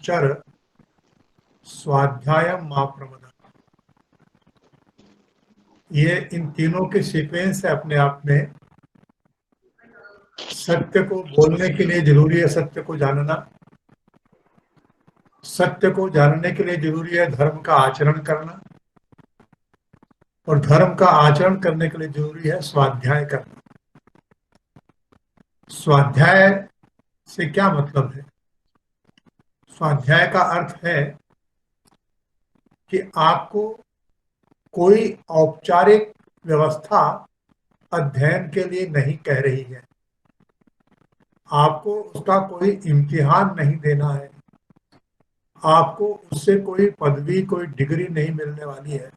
चर स्वाध्यायम मा प्रमद। ये इन तीनों के सीक्वेंस है अपने आप में। सत्य को बोलने के लिए जरूरी है सत्य को जानना। सत्य को जानने के लिए जरूरी है धर्म का आचरण करना, और धर्म का आचरण करने के लिए जरूरी है स्वाध्याय करना। स्वाध्याय से क्या मतलब है? स्वाध्याय का अर्थ है कि आपको कोई औपचारिक व्यवस्था अध्ययन के लिए नहीं कह रही है, आपको उसका कोई इम्तिहान नहीं देना है, आपको उससे कोई पदवी कोई डिग्री नहीं मिलने वाली है।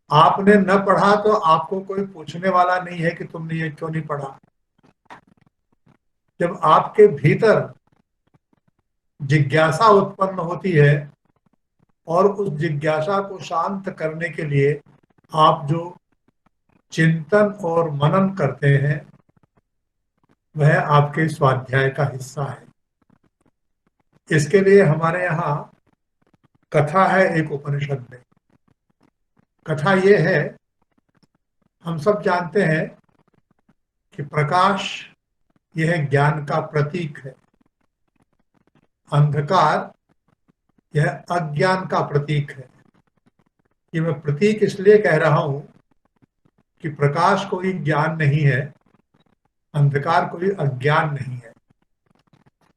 आपने न पढ़ा तो आपको कोई पूछने वाला नहीं है कि तुमने ये क्यों नहीं पढ़ा। जब आपके भीतर जिज्ञासा उत्पन्न होती है और उस जिज्ञासा को शांत करने के लिए आप जो चिंतन और मनन करते हैं वह आपके स्वाध्याय का हिस्सा है। इसके लिए हमारे यहाँ कथा है एक उपनिषद में। कथा ये है, हम सब जानते हैं कि प्रकाश यह ज्ञान का प्रतीक है, अंधकार यह अज्ञान का प्रतीक है। ये मैं प्रतीक इसलिए कह रहा हूं कि प्रकाश कोई ज्ञान नहीं है, अंधकार कोई अज्ञान नहीं है।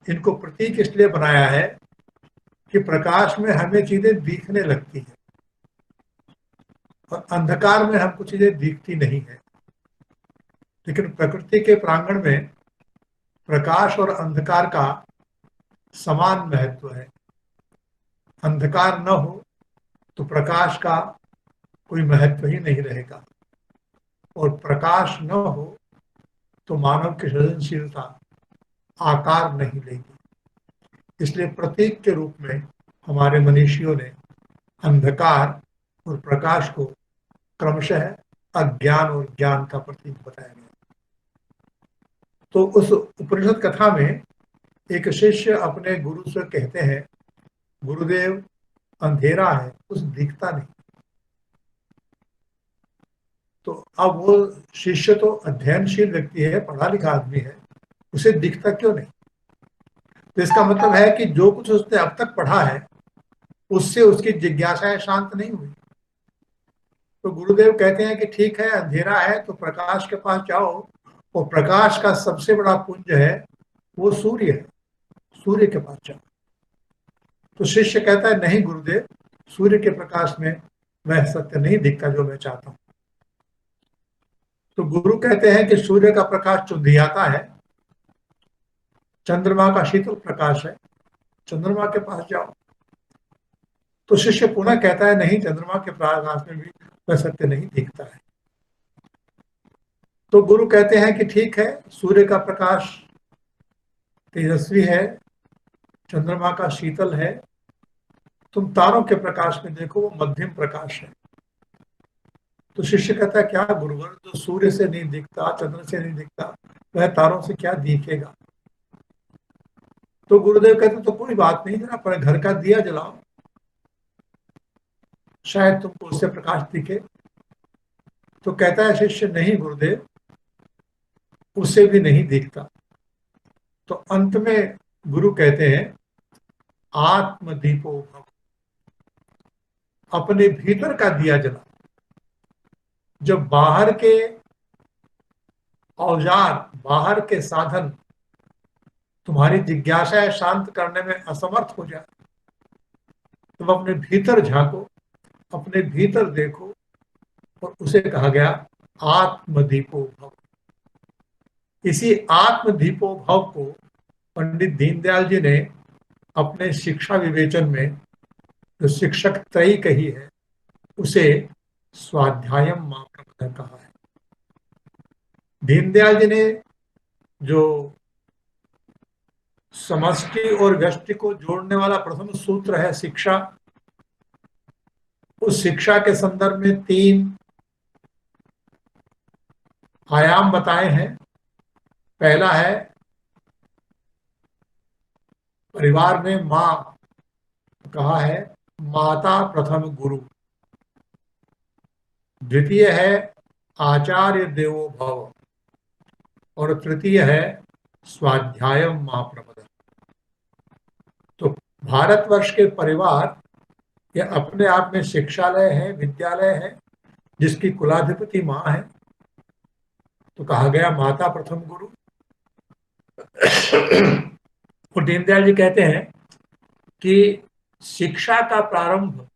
इनको प्रतीक इसलिए बनाया है कि प्रकाश में हमें चीजें दिखने लगती हैं और अंधकार में हमको चीजें दिखती नहीं है। लेकिन प्रकृति के प्रांगण में प्रकाश और अंधकार का समान महत्व है। अंधकार न हो तो प्रकाश का कोई महत्व ही नहीं रहेगा, और प्रकाश न हो तो मानव की सृजनशीलता आकार नहीं लेगी। इसलिए प्रतीक के रूप में हमारे मनीषियों ने अंधकार और प्रकाश को क्रमशः अज्ञान और ज्ञान का प्रतीक बताया गया। तो उस उपनिषद कथा में एक शिष्य अपने गुरु से कहते हैं, गुरुदेव अंधेरा है, कुछ दिखता नहीं। तो अब वो शिष्य तो अध्ययनशील व्यक्ति है, पढ़ा लिखा आदमी है, उसे दिखता क्यों नहीं? तो इसका मतलब है कि जो कुछ उसने अब तक पढ़ा है उससे उसकी जिज्ञासाएं शांत नहीं हुई। तो गुरुदेव कहते हैं कि ठीक है, अंधेरा है तो प्रकाश के पास जाओ, और प्रकाश का सबसे बड़ा पुंज है वो सूर्य है, सूर्य के पास जाओ। तो शिष्य कहता है, नहीं गुरुदेव, सूर्य के प्रकाश में वह सत्य नहीं दिखता जो मैं चाहता हूं। तो गुरु कहते हैं कि सूर्य का प्रकाश चुंधियाता है, चंद्रमा का शीतल प्रकाश है, चंद्रमा के पास जाओ। तो शिष्य पुनः कहता है, नहीं, चंद्रमा के प्रकाश में भी वह सत्य नहीं दिखता है। तो गुरु कहते हैं कि ठीक है, सूर्य का प्रकाश तेजस्वी है, चंद्रमा का शीतल है, तुम तारों के प्रकाश में देखो, वो मध्यम प्रकाश है। तो शिष्य कहता है, क्या गुरुवर, जो सूर्य से नहीं दिखता, चंद्र से नहीं दिखता, वह तारों से क्या दिखेगा? तो गुरुदेव कहते तो कोई बात नहीं, जरा अपने घर का दिया जलाओ, शायद तुमको उससे प्रकाश दिखे। तो कहता है शिष्य, नहीं गुरुदेव, उससे भी नहीं दिखता। तो अंत में गुरु कहते हैं, आत्मदीपो भव, अपने भीतर का दिया जला। जब बाहर के औजार, बाहर के साधन तुम्हारी जिज्ञासाएं शांत करने में असमर्थ हो जाए, तुम अपने भीतर झांको, अपने भीतर देखो, और उसे कहा गया आत्मदीपो भव। इसी आत्मदीपो भव को पंडित दीनदयाल जी ने अपने शिक्षा विवेचन में जो शिक्षक त्रयी कही है, उसे स्वाध्यायम मा प्रमद कहा है। दीनदयाल जी ने जो समष्टि और व्यष्टि को जोड़ने वाला प्रथम सूत्र है शिक्षा, उस शिक्षा के संदर्भ में 3 आयाम बताए हैं। पहला है परिवार में माँ कहा है, माता प्रथम गुरु, द्वितीय है आचार्य देवो भव, और तृतीय है स्वाध्यायम माँ प्रपद। तो भारतवर्ष के परिवार यह अपने आप में शिक्षालय है, विद्यालय है, जिसकी कुलाधिपति माँ है। तो कहा गया माता प्रथम गुरु। और दीनदयाल जी कहते हैं कि शिक्षा का प्रारंभ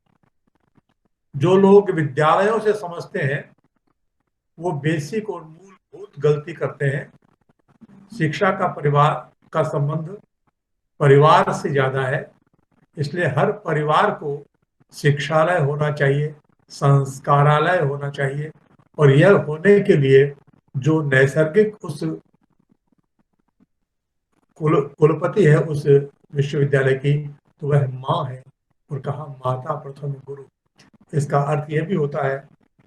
जो लोग विद्यालयों से समझते हैं वो बेसिक और मूलभूत गलती करते हैं। शिक्षा का परिवार का संबंध परिवार से ज्यादा है, इसलिए हर परिवार को शिक्षालय होना चाहिए, संस्कारालय होना चाहिए, और यह होने के लिए जो नैसर्गिक उस कुलपति है उस विश्वविद्यालय की, तो वह माँ है। और कहा माता प्रथम गुरु। इसका अर्थ यह भी होता है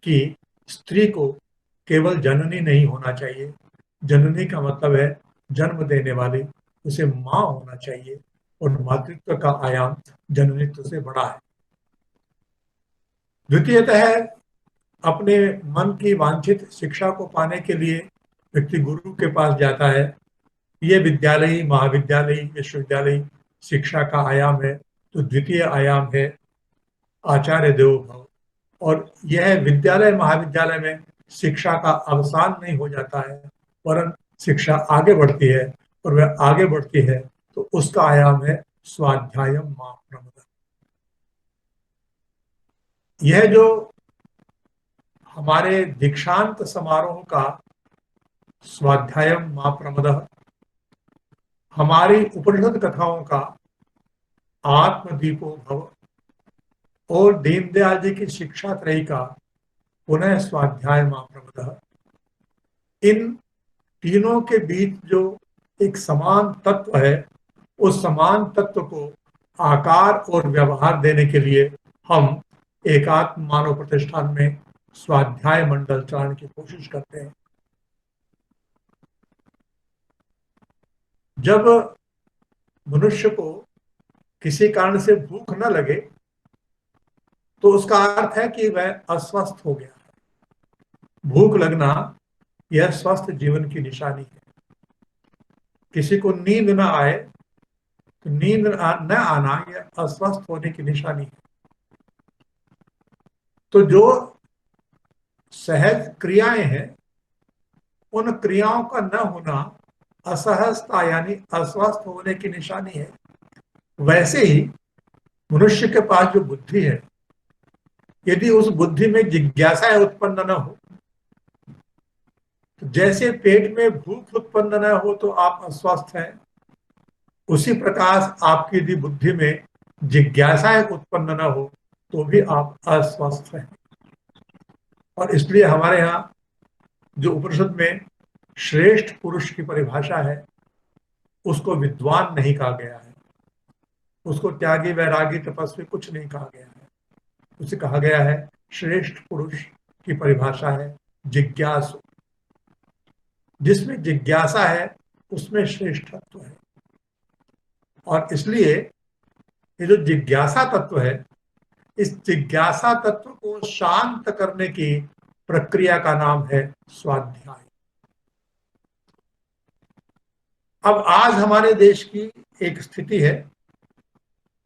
कि स्त्री को केवल जननी नहीं होना चाहिए, जननी का मतलब है जन्म देने वाली, उसे माँ होना चाहिए, और मातृत्व का आयाम जननीत्व से बड़ा है। द्वितीयतः अपने मन की वांछित शिक्षा को पाने के लिए व्यक्ति गुरु के पास जाता है। ये विद्यालयी, महाविद्यालयी, विश्वविद्यालयी शिक्षा का आयाम है। तो द्वितीय आयाम है आचार्य देवो भव। और यह विद्यालय महाविद्यालय में शिक्षा का अवसान नहीं हो जाता है, वरन शिक्षा आगे बढ़ती है, और वह आगे बढ़ती है तो उसका आयाम है स्वाध्यायम मां प्रमद। यह जो हमारे दीक्षांत समारोह का स्वाध्यायम मां प्रमद, हमारी उपनिषद कथाओं का आत्मदीपो भव, और दीनदयाल जी की शिक्षा त्रयी का पुनः स्वाध्याय मां प्रमद, इन तीनों के बीच जो एक समान तत्व है, उस समान तत्व को आकार और व्यवहार देने के लिए हम एकात्म मानव प्रतिष्ठान में स्वाध्याय मंडल चलाने की कोशिश करते हैं। जब मनुष्य को किसी कारण से भूख न लगे तो उसका अर्थ है कि वह अस्वस्थ हो गया। भूख लगना यह स्वस्थ जीवन की निशानी है। किसी को नींद न आए तो नींद न आना यह अस्वस्थ होने की निशानी है। तो जो सहज क्रियाएं हैं, उन क्रियाओं का न होना असहजता यानी अस्वस्थ होने की निशानी है। वैसे ही मनुष्य के पास जो बुद्धि है, यदि उस बुद्धि में जिज्ञासा उत्पन्न न हो, तो जैसे पेट में भूख उत्पन्न न हो तो आप अस्वस्थ हैं, उसी प्रकार आपकी यदि बुद्धि में जिज्ञासा उत्पन्न न हो तो भी आप अस्वस्थ हैं। और इसलिए हमारे यहाँ जो उपनिषद में श्रेष्ठ पुरुष की परिभाषा है, उसको विद्वान नहीं कहा गया है, उसको त्यागी, वैरागी, तपस्वी कुछ नहीं कहा गया है। उसे कहा गया है श्रेष्ठ पुरुष की परिभाषा है जिज्ञासु। जिसमें जिज्ञासा है उसमें श्रेष्ठत्व है। और इसलिए ये जो जिज्ञासा तत्व है, इस जिज्ञासा तत्व को शांत करने की प्रक्रिया का नाम है स्वाध्याय। अब आज हमारे देश की एक स्थिति है